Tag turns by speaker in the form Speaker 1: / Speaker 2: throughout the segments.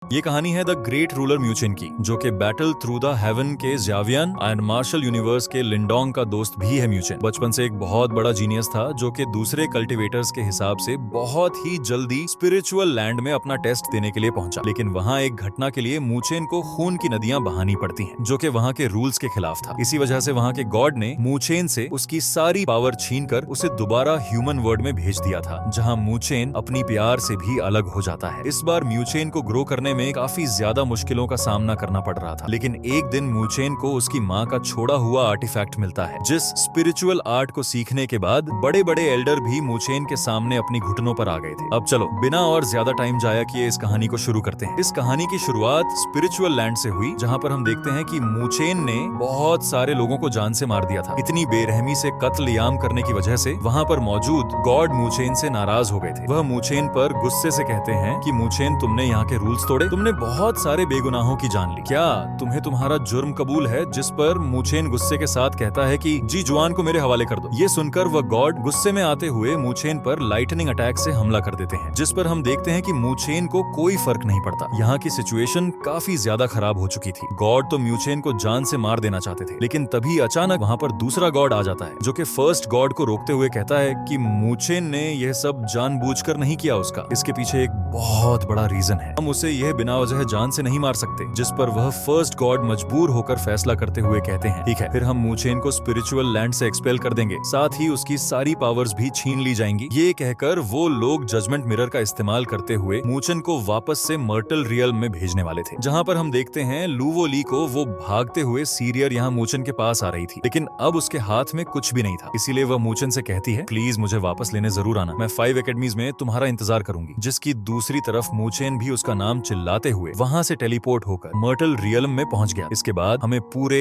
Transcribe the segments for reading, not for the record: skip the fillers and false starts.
Speaker 1: ये कहानी है द ग्रेट रूलर म्यूचेन की, जो कि बैटल थ्रू द हेवन के ज़ावियन एंड मार्शल यूनिवर्स के लिंडोंग का दोस्त भी है। म्यूचेन बचपन से एक बहुत बड़ा जीनियस था, जो कि दूसरे कल्टिवेटर्स के हिसाब से बहुत ही जल्दी स्पिरिचुअल लैंड में अपना टेस्ट देने के लिए पहुंचा। लेकिन वहां एक घटना के लिए मूचेन को खून की नदियां बहानी पड़ती हैं, जो कि वहां के रूल्स के खिलाफ था। इसी वजह से वहां के गॉड ने मूचेन से उसकी सारी पावर छीनकर उसे दोबारा ह्यूमन वर्ल्ड में भेज दिया था, जहां मूचेन अपनी प्यार से भी अलग हो जाता है। इस बार म्यूचेन को ग्रो करने में काफी ज्यादा मुश्किलों का सामना करना पड़ रहा था। लेकिन एक दिन मूचेन को उसकी माँ का छोड़ा हुआ आर्टिफैक्ट मिलता है, जिस स्पिरिचुअल आर्ट को सीखने के बाद बड़े बड़े एल्डर भी मूचेन के सामने अपनी घुटनों पर आ गए थे। अब चलो बिना और ज्यादा टाइम जाया किए इस कहानी को शुरू करते हैं। इस कहानी की शुरुआत स्पिरिचुअल लैंड से हुई, जहाँ पर हम देखते हैं कि मूचेन ने बहुत सारे लोगों को जान से मार दिया था। इतनी बेरहमी से कत्लेआम करने की वजह से वहाँ पर मौजूद गॉड मूचेन से नाराज हो गए थे। वह मूचेन पर गुस्से से कहते हैं कि मूचेन, तुमने यहाँ के रूल्स तोड़े, तुमने बहुत सारे बेगुनाहों की जान ली। क्या तुम्हें तुम्हारा जुर्म कबूल है? जिस पर मूचेन गुस्से के साथ कहता है कि जी जुआन को मेरे हवाले कर दो। ये सुनकर वह गॉड गुस्से में आते हुए मूचेन पर लाइटनिंग अटैक से हमला कर देते हैं, जिस पर हम देखते हैं कि मूचेन को कोई फर्क नहीं पड़ता। यहाँ की सिचुएशन काफी ज्यादा खराब हो चुकी थी। गॉड तो मूचेन को जान से मार देना चाहते थे, लेकिन तभी अचानक वहाँ पर दूसरा गॉड आ जाता है, जो कि फर्स्ट गॉड को रोकते हुए कहता है कि मूचेन ने यह सब जानबूझकर नहीं किया। उसका इसके पीछे एक बहुत बड़ा रीजन है। हम उसे यह बिना वजह जान से नहीं मार सकते। जिस पर वह फर्स्ट गॉड मजबूर होकर फैसला करते हुए कहते हैं, ठीक है, फिर हम मूचेन को स्पिरिचुअल लैंड से एक्सपेल कर देंगे, साथ ही उसकी सारी पावर्स भी छीन ली जाएंगी। ये कहकर वो लोग जजमेंट मिरर का इस्तेमाल करते हुए मूचेन को वापस से मर्टल रियल में भेजने वाले थे, जहाँ पर हम देखते हैं लूवो ली को वो भागते हुए सीरियर यहाँ मूचेन के पास आ रही थी। लेकिन अब उसके हाथ में कुछ भी नहीं था, इसीलिए वह मूचेन से कहती है, प्लीज मुझे वापस लेने जरूर आना, मैं 5 एकेडमीज में तुम्हारा इंतजार करूंगी। जिसकी दूसरी तरफ मूचेन भी उसका नाम चिल्लाते हुए वहां से टेलीपोर्ट होकर मर्टल रियलम में पहुंच गया। इसके बाद हमें पूरे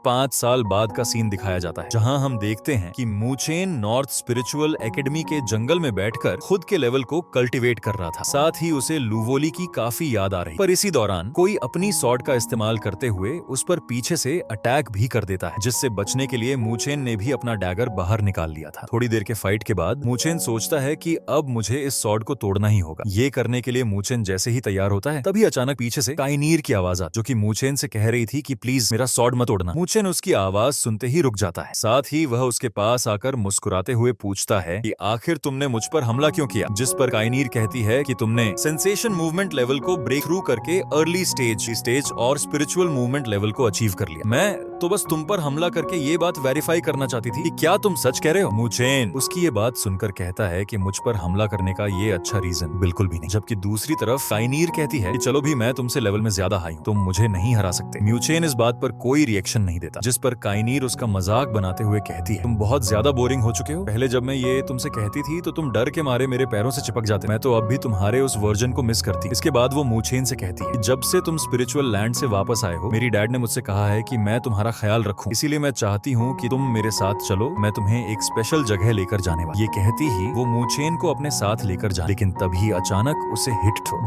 Speaker 1: 5 साल बाद का सीन दिखाया जाता है, जहां हम देखते हैं कि मूचेन नॉर्थ स्पिरिचुअल एकेडमी के जंगल में बैठकर खुद के लेवल को कल्टीवेट कर रहा था। साथ ही उसे लूवोली की काफी याद आ रही, पर इसी दौरान कोई अपनी सॉर्ड का इस्तेमाल करते हुए उस पर पीछे से अटैक भी कर देता है, जिससे बचने के लिए मूचेन ने भी अपना डैगर बाहर निकाल लिया था। थोड़ी देर के फाइट के बाद मूचेन सोचता है कि अब मुझे इस सॉर्ड को तोड़ना ही होगा। ये करने के लिए मूचेन जैसे ही तैयार होता है, तभी अचानक पीछे से काइनीर की आवाज जो कि मूचेन से कह रही थी कि प्लीज मेरा सॉर्ड मत तोड़ना। मूचेन उसकी आवाज सुनते ही रुक जाता है। साथ ही वह उसके पास आकर मुस्कुराते हुए पूछता है कि आखिर तुमने मुझ पर हमला क्यों किया? जिस पर काइनीर कहती है कि तुमने सेंसेशन मूवमेंट लेवल को ब्रेक थ्रू करके अर्ली स्टेज और स्पिरिचुअल मूवमेंट लेवल को अचीव कर लिया। मैं तो बस तुम पर हमला करके ये बात वेरीफाई करना चाहती थी कि क्या तुम सच कह रहे हो। मूचेन उसकी ये बात सुनकर कहता है कि मुझ पर हमला करने का ये अच्छा रीजन बिल्कुल भी नहीं। जबकि दूसरी तरफ काइनीर कहती है कि चलो भी मैं तुमसे लेवल में ज्यादा हाई हूं, तुम मुझे नहीं हरा सकते। मूचेन इस बात पर कोई रिएक्शन नहीं देता, जिस पर काइनीर उसका मजाक बनाते हुए कहती है, तुम बहुत ज्यादा बोरिंग हो चुके हो। पहले जब मैं ये तुमसे कहती थी तो तुम डर के मारे मेरे पैरों से चिपक जाते, मैं तो अब भी तुम्हारे उस वर्जन को मिस करती। इसके बाद वो मूचेन से कहती है, जब से तुम स्पिरिचुअल लैंड से वापस आए हो, मेरी डैड ने मुझसे कहा है कि मैं तुम्हारा ख्याल रखूं, इसीलिए मैं चाहती हूँ कि तुम मेरे साथ चलो, मैं तुम्हें एक स्पेशल जगह लेकर जाने वाली। ये कहती ही वो मूचेन को अपने साथ लेकर जा, लेकिन तभी अचानक उसे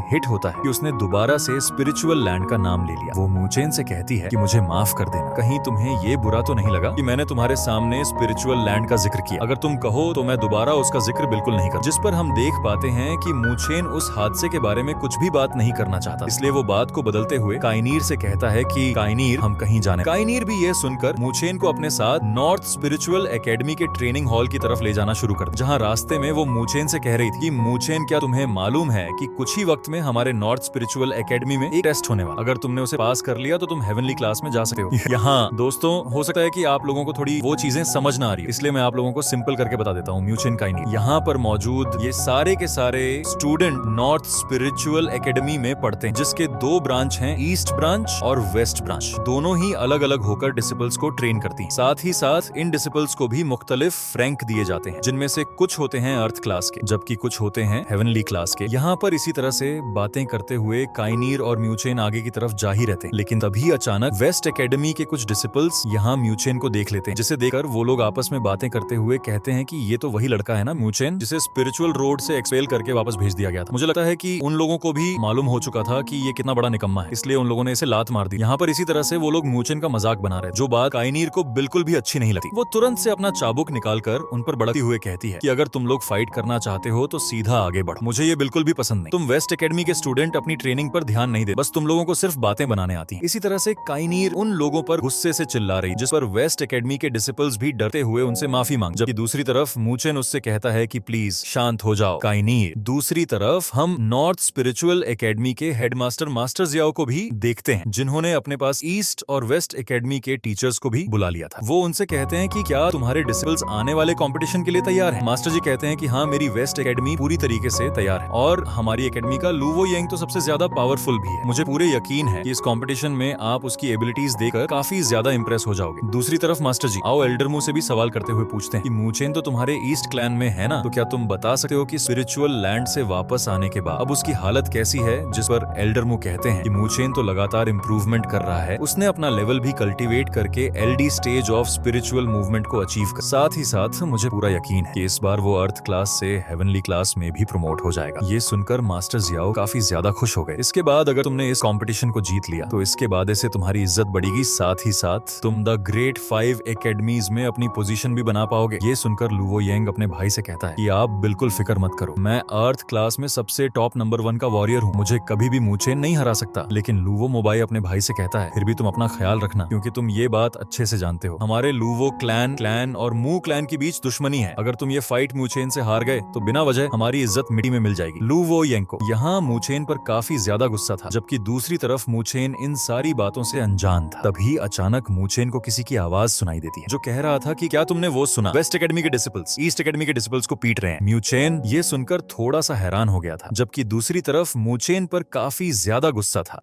Speaker 1: हिट होता है कि उसने दोबारा से स्पिरिचुअल लैंड का नाम ले लिया। वो मूचेन से कहती है कि मुझे माफ कर देना, कहीं तुम्हें ये बुरा तो नहीं लगा कि मैंने तुम्हारे सामने स्पिरिचुअल लैंड का जिक्र किया? अगर तुम कहो तो मैं दोबारा उसका जिक्र बिल्कुल नहीं कर। जिस पर हम देख पाते हैं कि मूचेन उस हादसे के बारे में कुछ भी बात नहीं करना चाहता, इसलिए वो बात को बदलते हुए काइनीर से कहता है कि काइनीर हम कहीं जाने। काइनीर भी ये सुनकर मूचेन को अपने साथ नॉर्थ स्पिरिचुअल एकेडमी के ट्रेनिंग हॉल की तरफ ले जाना शुरू कर, जहाँ रास्ते में वो मूचेन से कह रही थी कि मूचेन, क्या तुम्हें मालूम है कि कुछ ही वक्त में हमारे नॉर्थ स्पिरिचुअल एकेडमी में एक टेस्ट होने वाला, अगर तुमने उसे पास कर लिया तो तुम हेवनली क्लास में जा सकते हो। यहाँ दोस्तों हो सकता है कि आप लोगों को थोड़ी वो चीजें समझ ना आ रही, इसलिए मैं आप लोगों को सिंपल करके बता देता हूँ। मूचेन काइनीर यहाँ पर मौजूद ये सारे के सारे स्टूडेंट नॉर्थ स्पिरिचुअल एकेडमी में पढ़ते हैं, जिसके 2 ब्रांच हैं, ईस्ट ब्रांच और वेस्ट ब्रांच। दोनों ही अलग अलग होकर डिसिपल्स को ट्रेन करती हैं। साथ ही साथ इन डिसिपल्स को भी मुख्तलिफ रैंक दिए जाते हैं, जिनमें से कुछ होते हैं अर्थ क्लास के, जबकि कुछ होते हैं हेवनली क्लास के। यहाँ पर इसी तरह से बातें करते हुए काइनीर और मूचेन आगे की तरफ जा ही रहते हैं, लेकिन तभी अचानक वेस्ट एकेडमी के कुछ डिसिपल्स यहाँ मूचेन को देख लेते हैं, जिसे देखकर वो लोग आपस में बातें करते हुए कहते हैं कि ये तो वही लड़का है ना मूचेन, जिसे स्पिरिचुअल रोड से एक्सपेल करके वापस भेज दिया गया था। मुझे लगता है कि उन लोगों को भी मालूम हो चुका था कि ये कितना बड़ा निकम्मा है, इसलिए उन लोगों ने इसे लात मार दी। यहाँ पर इसी तरह से वो लोग मूचेन का मजाक बनाते बना रहे, जो बात काइनीर को बिल्कुल भी अच्छी नहीं लगती। वो तुरंत से अपना चाबुक निकालकर उन पर बढ़ती हुए कहती है कि अगर तुम लोग फाइट करना चाहते हो तो सीधा आगे बढ़ो, मुझे ये बिल्कुल भी पसंद नहीं। तुम वेस्ट एकेडमी के स्टूडेंट अपनी ट्रेनिंग पर ध्यान नहीं दे, बस तुम लोगों को सिर्फ बातें बनाने आती हैं। इसी तरह से काइनीर उन लोगों पर गुस्से से चिल्ला रही, जिस पर वेस्ट एकेडमी के डिसिपल्स भी डरते हुए उनसे माफी मांग, जबकि दूसरी तरफ मूचेन उससे कहता है कि प्लीज शांत हो जाओ काइनीर। दूसरी तरफ हम नॉर्थ स्पिरिचुअल एकेडमी के हेडमास्टर मास्टर जियाओ को भी देखते हैं, जिन्होंने अपने पास ईस्ट और वेस्ट एकेडमी के टीचर्स को भी बुला लिया था। वो उनसे कहते हैं कि क्या तुम्हारे डिसिपल्स आने वाले कंपटीशन के लिए तैयार हैं? मास्टर जी कहते हैं कि हाँ, मेरी वेस्ट एकेडमी पूरी तरीके से तैयार है और हमारी एकेडमी का लूवो येंग तो सबसे ज्यादा पावरफुल भी है। मुझे पूरे यकीन है कि इस कंपटीशन में आप उसकी एबिलिटीज देखकर काफी ज्यादा इंप्रेस हो जाओगे। दूसरी तरफ मास्टर जी आओ एल्डरमू से भी सवाल करते हुए पूछते हैं कि मूचेन तो तुम्हारे ईस्ट क्लैन में है ना, तो क्या तुम बता सकते हो कि स्पिरिचुअल लैंड से वापस आने के बाद अब उसकी हालत कैसी है? जिस पर एल्डरमू कहते हैं कि मूचेन तो लगातार इंप्रूवमेंट कर रहा है, उसने अपना लेवल भी कल्टीवेट करके एलडी स्टेज ऑफ स्पिरिचुअल मूवमेंट को अचीव कर। साथ ही साथ मुझे पूरा यकीन है कि इस बार वो अर्थ क्लास से हेवनली क्लास में भी प्रमोट हो जाएगा। ये सुनकर मास्टर जियाओ काफी ज्यादा खुश हो गए। इसके बाद अगर तुमने इस कंपटीशन को जीत लिया तो इसके बाद ऐसे तुम्हारी इज्जत बढ़ेगी, साथ ही साथ तुम द ग्रेट 5 एकेडमीज में अपनी पोजीशन भी बना पाओगे। ये सुनकर लूवो येंग अपने भाई से कहता है कि आप बिल्कुल फिक्र मत करो, मैं अर्थ क्लास में सबसे टॉप नंबर 1 का वॉरियर हूँ, मुझे कभी भी मूचेन नहीं हरा सकता। लेकिन लूवो मोबाई अपने भाई से कहता है फिर भी तुम अपना ख्याल रखना, क्योंकि तुम ये बात अच्छे से जानते हो हमारे लूवो क्लैन और मू क्लैन के बीच दुश्मनी है। अगर तुम ये फाइट मूचेन से हार गए तो बिना वजह हमारी इज्जत मिट्टी में मिल जाएगी। लूवो येंग को यहाँ मूचेन पर काफी ज्यादा गुस्सा था, जबकि दूसरी तरफ मूचेन इन सारी बातों से अनजान था। तभी अचानक मूचेन को किसी की आवाज सुनाई देती है, जो कह रहा था कि क्या तुमने वो सुना, वेस्ट एकेडमी के डिसिपल्स ईस्ट एकेडमी के डिसिपल्स को पीट रहे हैं। मूचेन ये सुनकर थोड़ा सा हैरान हो गया था, जबकि दूसरी तरफ मूचेन पर काफी ज्यादा गुस्सा था।